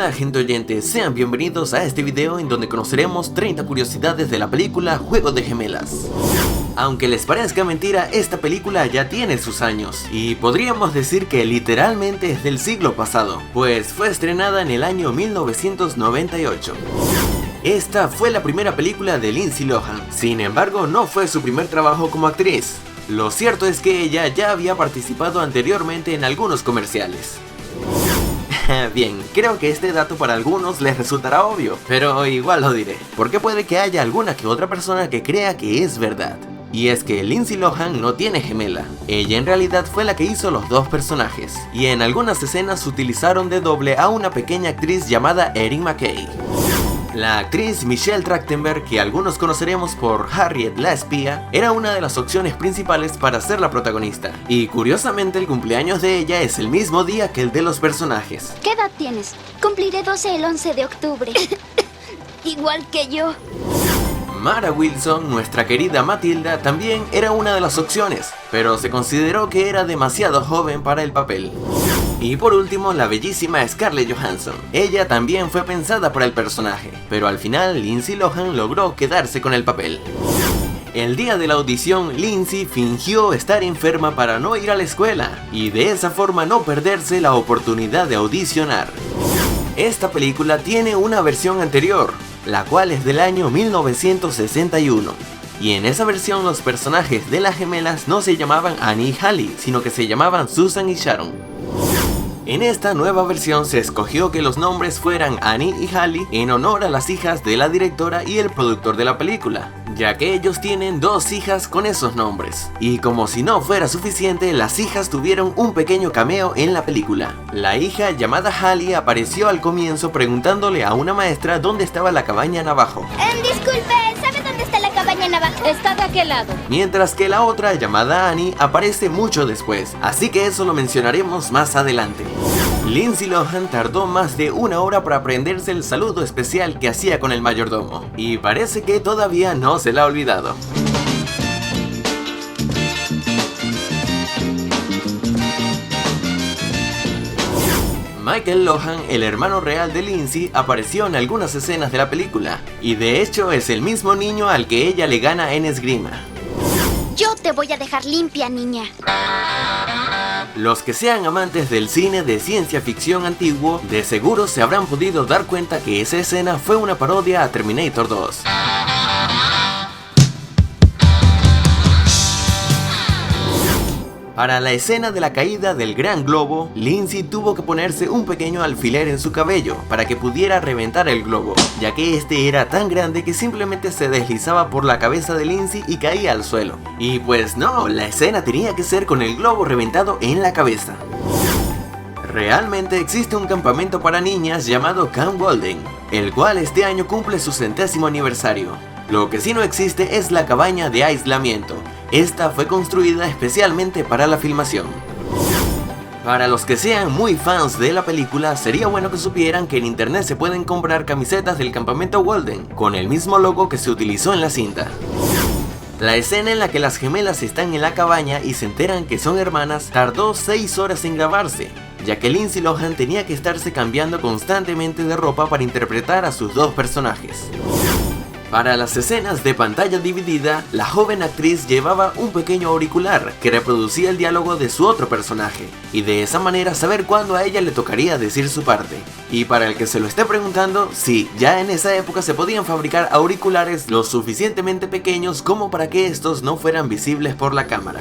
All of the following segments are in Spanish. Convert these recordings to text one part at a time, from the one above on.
Hola gente oyente, sean bienvenidos a este video en donde conoceremos 30 curiosidades de la película Juego de Gemelas. Aunque les parezca mentira, esta película ya tiene sus años, y podríamos decir que literalmente es del siglo pasado, pues fue estrenada en el año 1998. Esta fue la primera película de Lindsay Lohan, sin embargo no fue su primer trabajo como actriz. Lo cierto es que ella ya había participado anteriormente en algunos comerciales. Bien, creo que este dato para algunos les resultará obvio, pero igual lo diré, porque puede que haya alguna que otra persona que crea que es verdad. Y es que Lindsay Lohan no tiene gemela, ella en realidad fue la que hizo los dos personajes, y en algunas escenas utilizaron de doble a una pequeña actriz llamada Erin McKay. La actriz Michelle Trachtenberg, que algunos conoceremos por Harriet la espía, era una de las opciones principales para ser la protagonista, y curiosamente el cumpleaños de ella es el mismo día que el de los personajes. ¿Qué edad tienes? Cumpliré 12 el 11 de octubre. Igual que yo. Mara Wilson, nuestra querida Matilda, también era una de las opciones, pero se consideró que era demasiado joven para el papel. Y por último, la bellísima Scarlett Johansson. Ella también fue pensada para el personaje, pero al final Lindsay Lohan logró quedarse con el papel. El día de la audición, Lindsay fingió estar enferma para no ir a la escuela, y de esa forma no perderse la oportunidad de audicionar. Esta película tiene una versión anterior, la cual es del año 1961. Y en esa versión los personajes de las gemelas no se llamaban Annie y Hallie, sino que se llamaban Susan y Sharon. En esta nueva versión se escogió que los nombres fueran Annie y Hallie en honor a las hijas de la directora y el productor de la película, ya que ellos tienen dos hijas con esos nombres. Y como si no fuera suficiente, las hijas tuvieron un pequeño cameo en la película. La hija llamada Hallie apareció al comienzo preguntándole a una maestra dónde estaba la cabaña Navajo. Disculpe, ¿sabe dónde está la cabaña Navajo? Está de aquel lado. Mientras que la otra, llamada Annie, aparece mucho después, así que eso lo mencionaremos más adelante. Lindsay Lohan tardó más de una hora para aprenderse el saludo especial que hacía con el mayordomo, y parece que todavía no se la ha olvidado. Michael Lohan, el hermano real de Lindsay, apareció en algunas escenas de la película, y de hecho es el mismo niño al que ella le gana en esgrima. Yo te voy a dejar limpia, niña. Los que sean amantes del cine de ciencia ficción antiguo, de seguro se habrán podido dar cuenta que esa escena fue una parodia a Terminator 2. Para la escena de la caída del gran globo, Lindsay tuvo que ponerse un pequeño alfiler en su cabello para que pudiera reventar el globo, ya que este era tan grande que simplemente se deslizaba por la cabeza de Lindsay y caía al suelo. Y pues no, la escena tenía que ser con el globo reventado en la cabeza. Realmente existe un campamento para niñas llamado Camp Walden, el cual este año cumple su 100º aniversario. Lo que sí no existe es la cabaña de aislamiento. Esta fue construida especialmente para la filmación. Para los que sean muy fans de la película, sería bueno que supieran que en internet se pueden comprar camisetas del campamento Walden, con el mismo logo que se utilizó en la cinta. La escena en la que las gemelas están en la cabaña y se enteran que son hermanas tardó 6 horas en grabarse, ya que Lindsay Lohan tenía que estarse cambiando constantemente de ropa para interpretar a sus dos personajes. Para las escenas de pantalla dividida, la joven actriz llevaba un pequeño auricular que reproducía el diálogo de su otro personaje, y de esa manera saber cuándo a ella le tocaría decir su parte. Y para el que se lo esté preguntando, sí, ya en esa época se podían fabricar auriculares lo suficientemente pequeños como para que estos no fueran visibles por la cámara.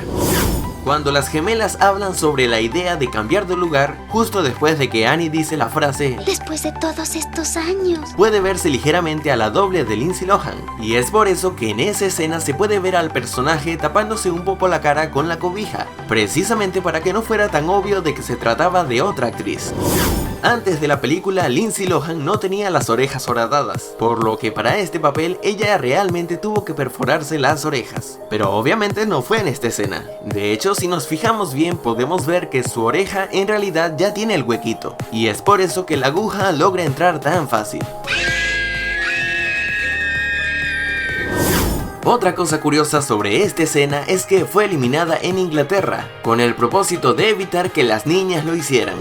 Cuando las gemelas hablan sobre la idea de cambiar de lugar, justo después de que Annie dice la frase "Después de todos estos años", puede verse ligeramente a la doble de Lindsay Lohan, y es por eso que en esa escena se puede ver al personaje tapándose un poco la cara con la cobija, precisamente para que no fuera tan obvio de que se trataba de otra actriz. Antes de la película, Lindsay Lohan no tenía las orejas horadadas, por lo que para este papel ella realmente tuvo que perforarse las orejas. Pero obviamente no fue en esta escena. De hecho, si nos fijamos bien podemos ver que su oreja en realidad ya tiene el huequito, y es por eso que la aguja logra entrar tan fácil. Otra cosa curiosa sobre esta escena es que fue eliminada en Inglaterra, con el propósito de evitar que las niñas lo hicieran.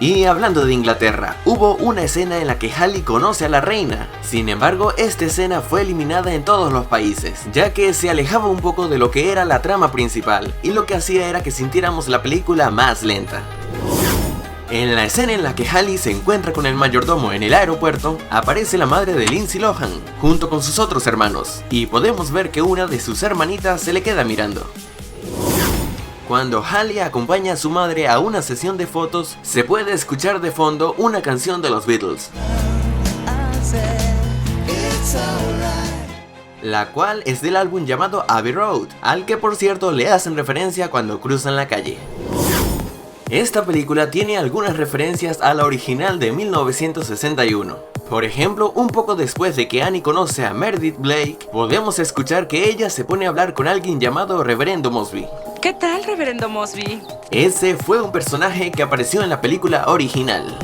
Y hablando de Inglaterra, hubo una escena en la que Halle conoce a la reina. Sin embargo, esta escena fue eliminada en todos los países, ya que se alejaba un poco de lo que era la trama principal, y lo que hacía era que sintiéramos la película más lenta. En la escena en la que Halle se encuentra con el mayordomo en el aeropuerto, aparece la madre de Lindsay Lohan, junto con sus otros hermanos, y podemos ver que una de sus hermanitas se le queda mirando. Cuando Halle acompaña a su madre a una sesión de fotos, se puede escuchar de fondo una canción de los Beatles, la cual es del álbum llamado Abbey Road, al que por cierto le hacen referencia cuando cruzan la calle. Esta película tiene algunas referencias a la original de 1961. Por ejemplo, un poco después de que Annie conoce a Meredith Blake, podemos escuchar que ella se pone a hablar con alguien llamado Reverendo Mosby. ¿Qué tal, Reverendo Mosby? Ese fue un personaje que apareció en la película original.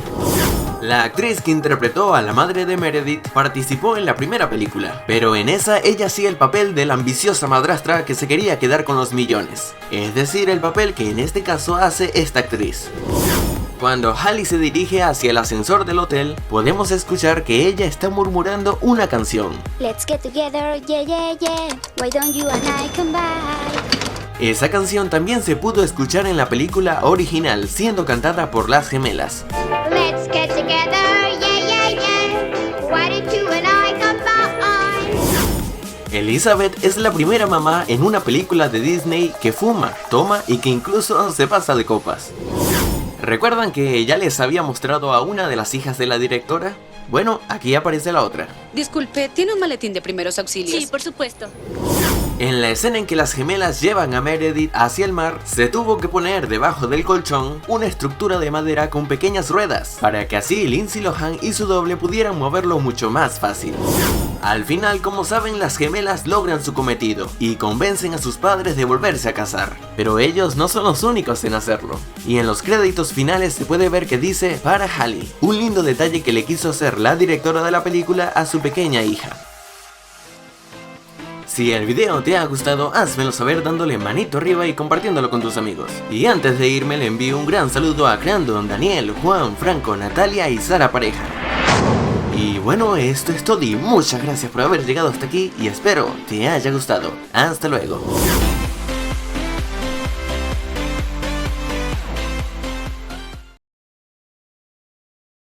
La actriz que interpretó a la madre de Meredith participó en la primera película, pero en esa ella hacía el papel de la ambiciosa madrastra que se quería quedar con los millones, es decir, el papel que en este caso hace esta actriz. Cuando Halle se dirige hacia el ascensor del hotel, podemos escuchar que ella está murmurando una canción. Let's get together, yeah, yeah, yeah. Why don't you and I come by? Esa canción también se pudo escuchar en la película original, siendo cantada por las gemelas. Let's get together, yeah, yeah, yeah. Why don't you and I come by? Elizabeth es la primera mamá en una película de Disney que fuma, toma y que incluso se pasa de copas. ¿Recuerdan que ya les había mostrado a una de las hijas de la directora? Bueno, aquí aparece la otra. Disculpe, ¿tiene un maletín de primeros auxilios? Sí, por supuesto. En la escena en que las gemelas llevan a Meredith hacia el mar, se tuvo que poner debajo del colchón una estructura de madera con pequeñas ruedas, para que así Lindsay Lohan y su doble pudieran moverlo mucho más fácil. Al final, como saben, las gemelas logran su cometido y convencen a sus padres de volverse a casar, pero ellos no son los únicos en hacerlo. Y en los créditos finales se puede ver que dice para Halle, un lindo detalle que le quiso hacer la directora de la película a su pequeña hija. Si el video te ha gustado, házmelo saber dándole manito arriba y compartiéndolo con tus amigos. Y antes de irme le envío un gran saludo a Crandon, Daniel, Juan, Franco, Natalia y Sara Pareja. Y bueno, esto es todo y muchas gracias por haber llegado hasta aquí y espero te haya gustado. Hasta luego.